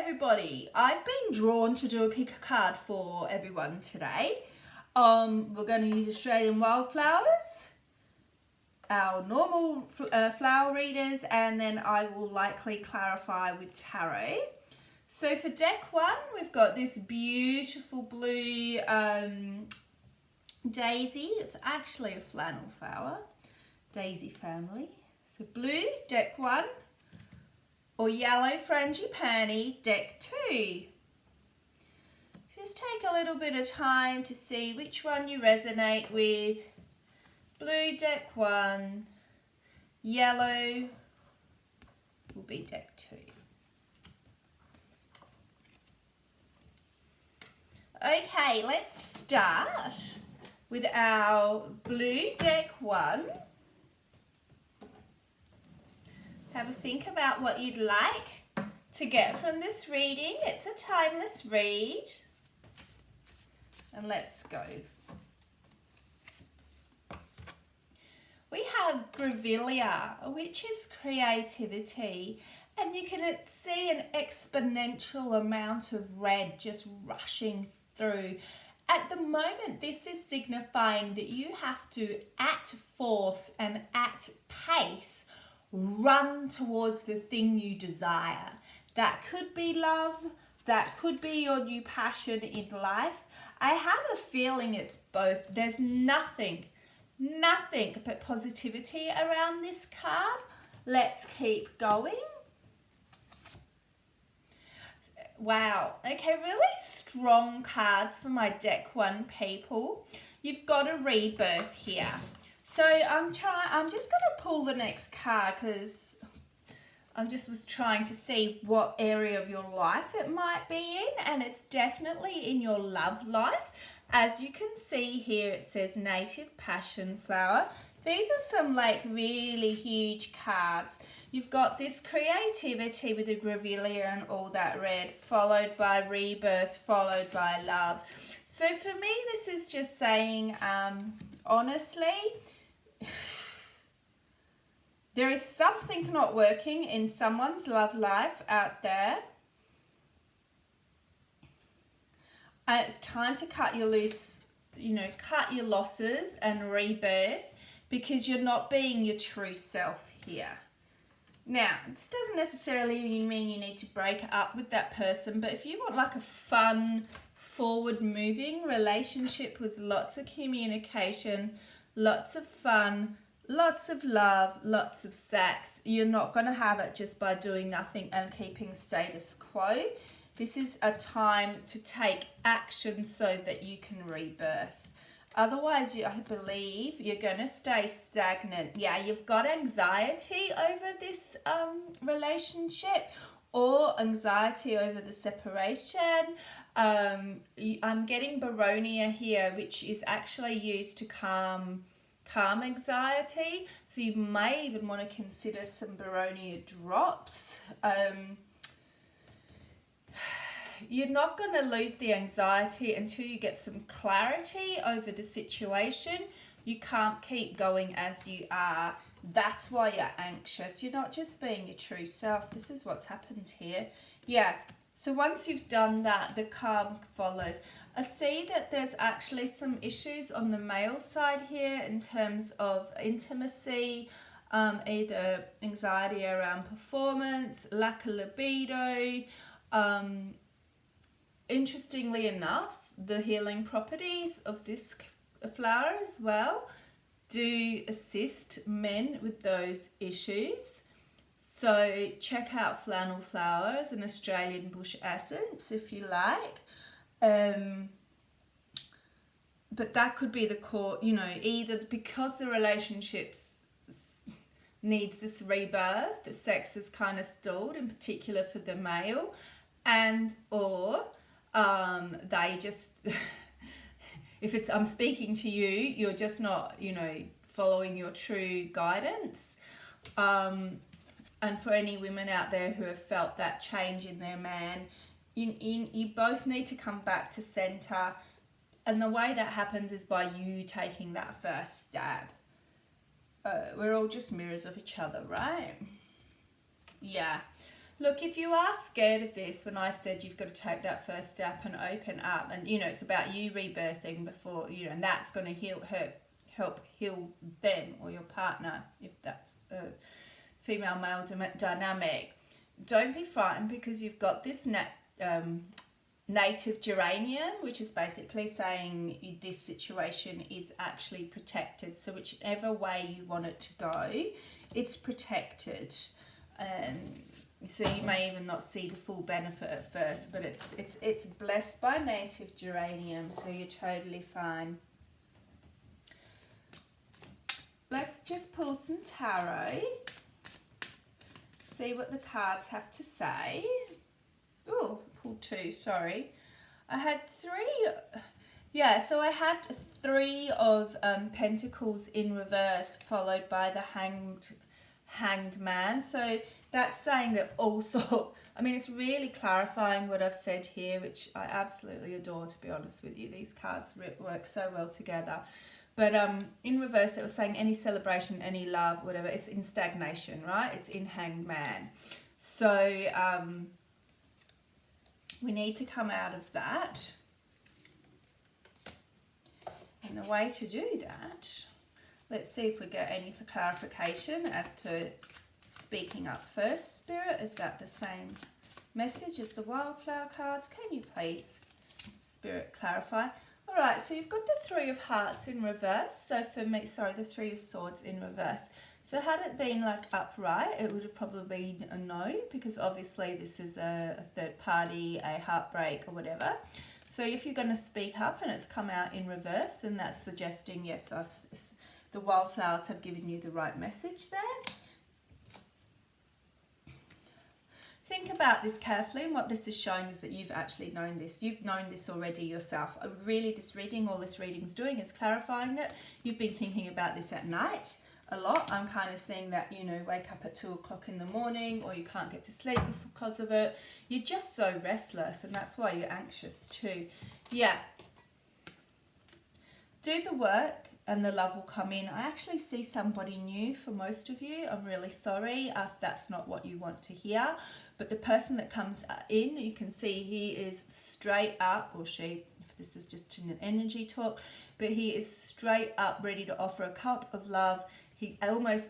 everybody. I've been drawn to do a pick a card for everyone today. We're going to use Australian wildflowers, our normal flower readers, and then I will likely clarify with tarot. So for deck one, we've got this beautiful blue daisy. It's actually a flannel flower, daisy family. So blue, deck one. Or yellow frangipani, deck two. Just take a little bit of time to see which one you resonate with. Blue, deck one. Yellow will be deck two. Okay, let's start with our blue deck one. Have a think about what you'd like to get from this reading. It's a timeless read. And let's go. We have Grevillea, which is creativity. And you can see an exponential amount of red just rushing through. At the moment, this is signifying that you have to, at force and at pace, run towards the thing you desire. That could be love, that could be your new passion in life. I have a feeling it's both. There's nothing but positivity around this card. Let's keep going. Wow, okay, really strong cards for my deck one people. You've got a rebirth here. So I'm just going to pull the next card because I just was trying to see what area of your life it might be in, and it's definitely in your love life. As you can see here, it says native passion flower. These are some like really huge cards. You've got this creativity with the Grevillea and all that red, followed by rebirth, followed by love. So for me, this is just saying, honestly, there is something not working in someone's love life out there. And it's time to cut your cut your losses and rebirth because you're not being your true self here. Now, this doesn't necessarily mean you need to break up with that person, but if you want like a fun, forward-moving relationship with lots of communication, lots of fun, lots of love, lots of sex, you're not going to have it just by doing nothing and keeping status quo. This is a time to take action so that you can rebirth. Otherwise, I believe you're going to stay stagnant. Yeah, you've got anxiety over this relationship or anxiety over the separation. I'm getting Baronia here, which is actually used to calm anxiety. So you may even want to consider some Baronia drops. You're not going to lose the anxiety until you get some clarity over the situation. You can't keep going as you are. That's why you're anxious. You're not just being your true self. This is what's happened here. Yeah, so once you've done that, the calm follows. I see that there's actually some issues on the male side here in terms of intimacy, either anxiety around performance, lack of libido. Interestingly enough, the healing properties of this flower as well do assist men with those issues. So check out Flannel Flower as an Australian bush essence if you like. But that could be the core, either because the relationship needs this rebirth, the sex is kind of stalled, in particular for the male, and or they just, if I'm speaking to you, you're just not, following your true guidance. And for any women out there who have felt that change in their man, you both need to come back to center. And the way that happens is by you taking that first stab. We're all just mirrors of each other, right? Yeah. Look, if you are scared of this, when I said you've got to take that first step and open up, and you know it's about you rebirthing before you know, and that's going to help heal them or your partner if that's a female male dynamic. Don't be frightened because you've got this native geranium, which is basically saying this situation is actually protected. So whichever way you want it to go, it's protected. So you may even not see the full benefit at first, but it's blessed by native geranium, so you're totally fine. Let's just pull some tarot. See what the cards have to say. Oh, pulled 2, sorry. I had 3. Yeah, so I had 3 of Pentacles in reverse, followed by the hanged man. So that's saying that also, I mean, it's really clarifying what I've said here, which I absolutely adore, to be honest with you. These cards work so well together. But in reverse, it was saying any celebration, any love, whatever, it's in stagnation, right? It's in hanged man. So we need to come out of that. And the way to do that, let's see if we get any clarification as to speaking up first, Spirit. Is that the same message as the wildflower cards? Can you please, Spirit, clarify? All right, so you've got the 3 of Hearts in reverse. So for me, sorry, the 3 of Swords in reverse. So had it been like upright, it would have probably been a no, because obviously this is a third party, a heartbreak or whatever. So if you're going to speak up and it's come out in reverse, then that's suggesting, yes, the wildflowers have given you the right message there. Think about this carefully, and what this is showing is that you've actually known this. You've known this already yourself. Really, this reading, all this reading's doing is clarifying it. You've been thinking about this at night a lot. I'm kind of seeing that, you know, wake up at 2 o'clock in the morning, or you can't get to sleep because of it. You're just so restless, and that's why you're anxious too. Yeah. Do the work and the love will come in. I actually see somebody new for most of you. I'm really sorry if that's not what you want to hear. But the person that comes in, you can see he is straight up, or she, if this is just an energy talk, but he is straight up ready to offer a cup of love. He adores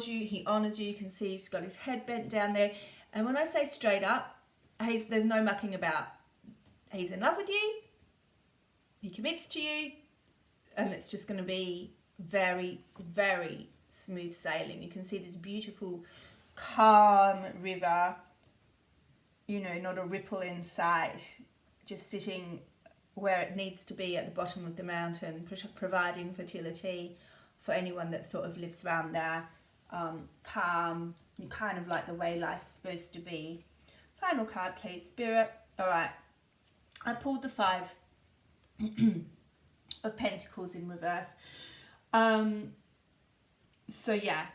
you, he honors you. You can see he's got his head bent down there. And when I say straight up, there's no mucking about. He's in love with you, he commits to you, and it's just going to be very, very smooth sailing. You can see this beautiful, calm river, you know, not a ripple in sight, just sitting where it needs to be at the bottom of the mountain, providing fertility for anyone that sort of lives around there. Calm, kind of like the way life's supposed to be. Final card, please, Spirit. All right, I pulled the 5 of Pentacles in reverse. So yeah,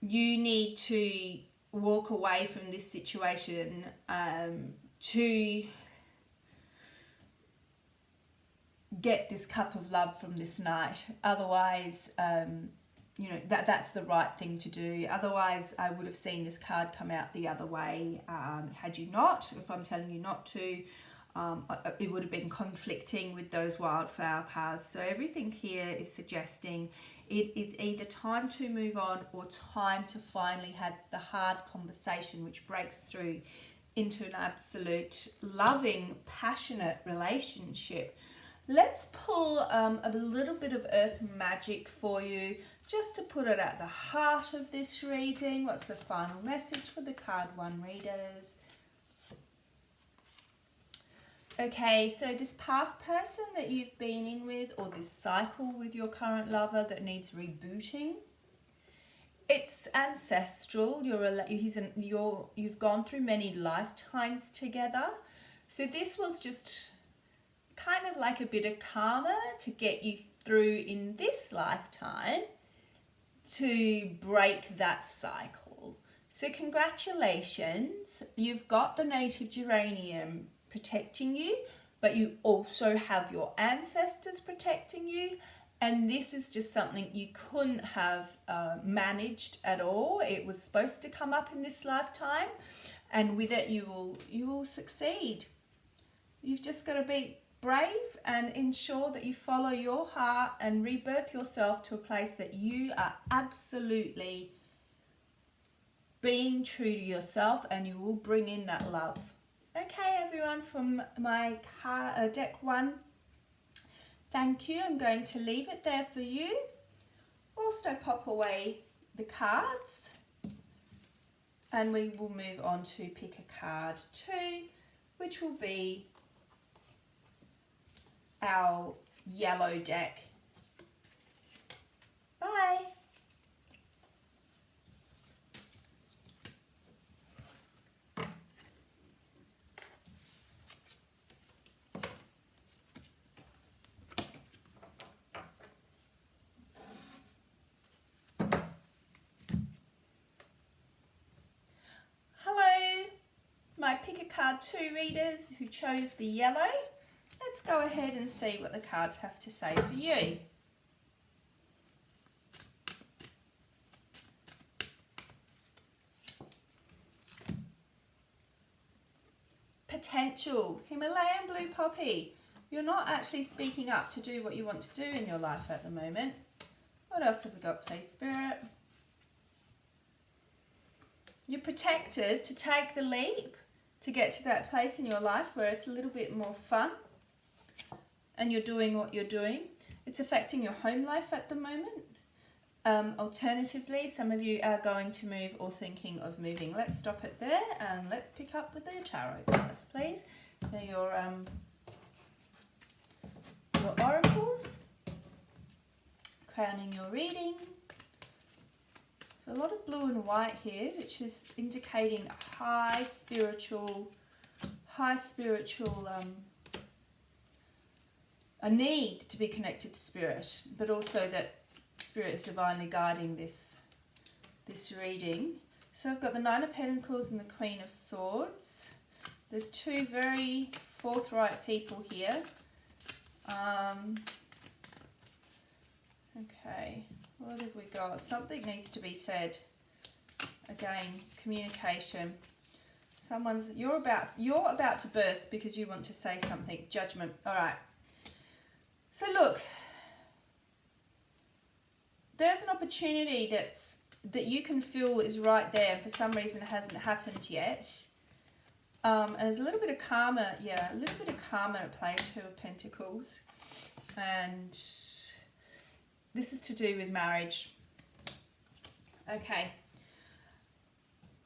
you need to walk away from this situation to get this cup of love from this night. Otherwise, you know, that's the right thing to do. Otherwise, I would have seen this card come out the other way. Had you not, if I'm telling you not to, it would have been conflicting with those wildflower cards. So everything here is suggesting it is either time to move on or time to finally have the hard conversation which breaks through into an absolute loving, passionate relationship. Let's pull a little bit of earth magic for you, just to put it at the heart of this reading. What's the final message for the card 1 readers? Okay, so this past person that you've been in with, or this cycle with your current lover that needs rebooting, it's ancestral. You've gone through many lifetimes together. So this was just kind of like a bit of karma to get you through in this lifetime to break that cycle. So congratulations, you've got the native geranium protecting you, but you also have your ancestors protecting you, and this is just something you couldn't have managed at all. It was supposed to come up in this lifetime, and with it you will succeed. You've just got to be brave and ensure that you follow your heart and rebirth yourself to a place that you are absolutely being true to yourself, and you will bring in that love. Okay, everyone, from my deck 1, thank you. I'm going to leave it there for you. Whilst I pop away the cards, and we will move on to pick a card 2, which will be our yellow deck. Bye. Hello, my pick a card 2 readers who chose the yellow. Let's go ahead and see what the cards have to say for you. Potential, Himalayan blue poppy. You're not actually speaking up to do what you want to do in your life at the moment. What else have we got, please, Spirit? You're protected to take the leap to get to that place in your life where it's a little bit more fun and you're doing what you're doing. It's affecting your home life at the moment. Alternatively, some of you are going to move or thinking of moving. Let's stop it there and let's pick up with the tarot cards, please. They're your oracles, crowning your reading. So a lot of blue and white here, which is indicating a high spiritual, a need to be connected to spirit, but also that spirit is divinely guiding this reading. So I've got the Nine of Pentacles and the Queen of Swords. There's 2 very forthright people here. Okay, what have we got? Something needs to be said. Again, communication. You're about to burst because you want to say something. Judgment. All right. So look, there's an opportunity that you can feel is right there, and for some reason it hasn't happened yet. And there's a little bit of karma, a little bit of karma at play, 2 of Pentacles. And this is to do with marriage. Okay.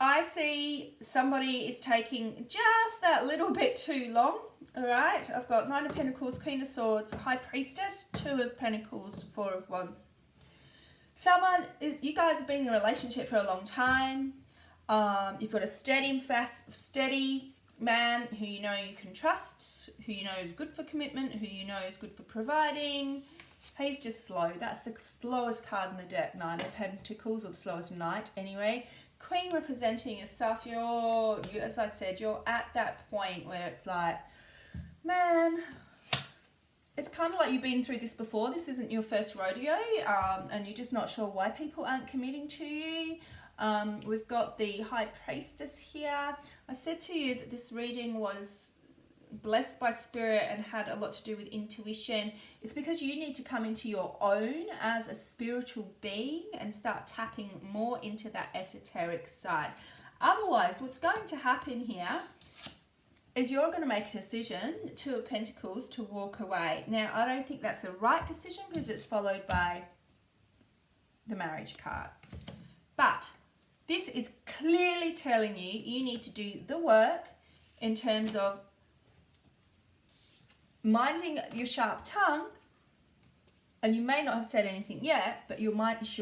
I see somebody is taking just that little bit too long. All right. I've got 9 of Pentacles, Queen of Swords, High Priestess, 2 of Pentacles, 4 of Wands. You guys have been in a relationship for a long time. You've got a steady man who you know you can trust, who you know is good for commitment, who you know is good for providing. He's just slow. That's the slowest card in the deck, 9 of Pentacles, or the slowest knight anyway. Queen representing yourself. You, as I said, you're at that point where it's like, man, it's kind of like you've been through this before. This isn't your first rodeo, and you're just not sure why people aren't committing to you. We've got the High Priestess here. I said to you that this reading was blessed by spirit and had a lot to do with intuition. It's because you need to come into your own as a spiritual being and start tapping more into that esoteric side. Otherwise, what's going to happen here is you're going to make a decision, 2 of Pentacles, to walk away. Now, I don't think that's the right decision because it's followed by the marriage card. But this is clearly telling you you need to do the work in terms of minding your sharp tongue, and you may not have said anything yet, but your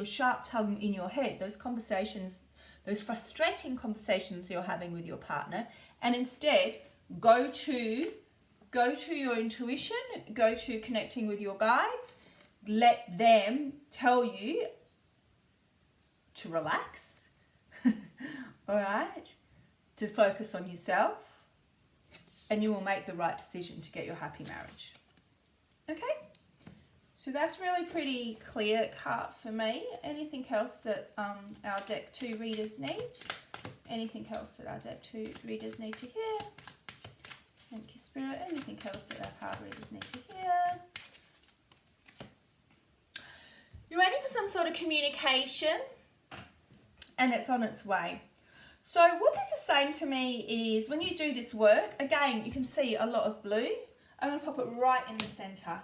sharp tongue in your head, those conversations, those frustrating conversations you're having with your partner, and instead go to your intuition, go to connecting with your guides, let them tell you to relax, all right, to focus on yourself, and you will make the right decision to get your happy marriage. Okay? So that's really pretty clear cut for me. Anything else that our deck 2 readers need? Anything else that our Dev 2 readers need to hear? Thank you, Spirit. Anything else that our card readers need to hear? You're waiting for some sort of communication, and it's on its way. So what this is saying to me is when you do this work, again, you can see a lot of blue. I'm going to pop it right in the centre.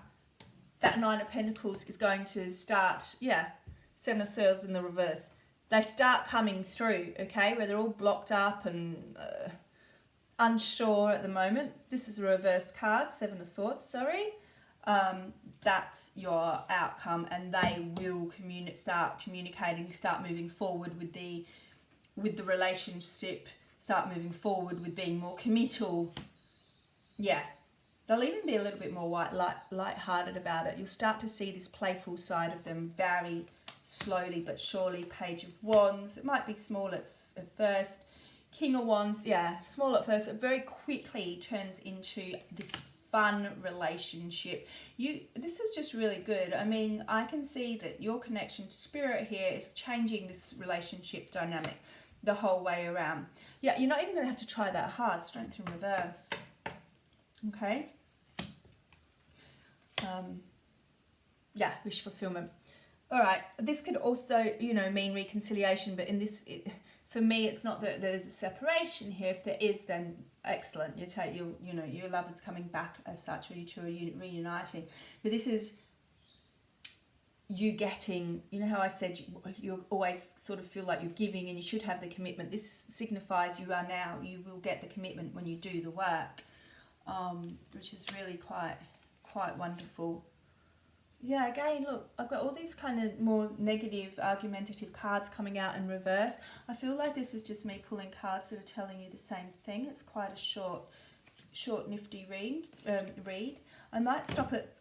That Nine of Pentacles is going to start, yeah, Seven of Swords in the reverse. They start coming through, okay, where they're all blocked up and unsure at the moment. This is a reverse card, Seven of Swords, sorry. That's your outcome, and they will start communicating, start moving forward with the relationship, start moving forward with being more committal. Yeah. They'll even be a little bit more light-hearted about it. You'll start to see this playful side of them very slowly but surely. Page of Wands. It might be small at first. King of Wands, yeah, small at first, but very quickly turns into this fun relationship. This is just really good. I mean, I can see that your connection to Spirit here is changing this relationship dynamic the whole way around. Yeah, you're not even going to have to try that hard. Strength in reverse. Okay. Yeah, wish fulfillment. All right. This could also, mean reconciliation, but in this, for me, it's not that there's a separation here. If there is, then excellent. Your love is coming back as such, or you two are reuniting. But this is you getting, how I said you always sort of feel like you're giving and you should have the commitment. This signifies you will get the commitment when you do the work. Which is really quite wonderful. Yeah, again, look, I've got all these kind of more negative, argumentative cards coming out in reverse. I feel like this is just me pulling cards that are telling you the same thing. It's quite a short, nifty read. I might stop it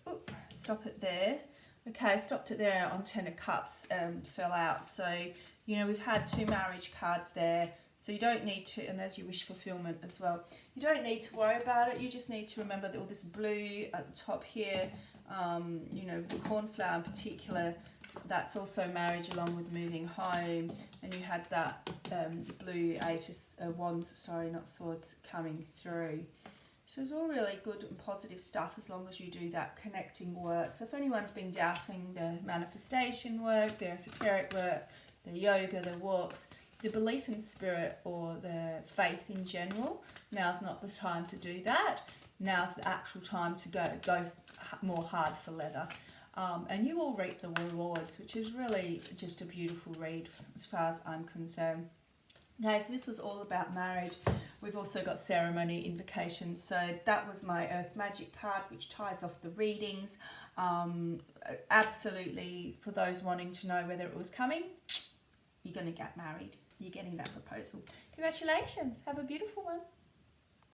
there. Okay, I stopped it there on Ten of Cups, fell out. So, we've had 2 marriage cards there. So you don't need to, and there's your wish fulfillment as well. You don't need to worry about it. You just need to remember that all this blue at the top here, the cornflower in particular, that's also marriage along with moving home. And you had that blue Eight of Wands, sorry, not Swords, coming through. So it's all really good and positive stuff as long as you do that connecting work. So if anyone's been doubting the manifestation work, their esoteric work, their yoga, their walks, the belief in Spirit or the faith in general, now's not the time to do that. Now's the actual time to go more hard for leather. And you will reap the rewards, which is really just a beautiful read as far as I'm concerned. Okay, so this was all about marriage. We've also got ceremony invocations. So that was my Earth Magic card, which ties off the readings. Absolutely, for those wanting to know whether it was coming, you're going to get married. You're getting that proposal. Congratulations. Have a beautiful one.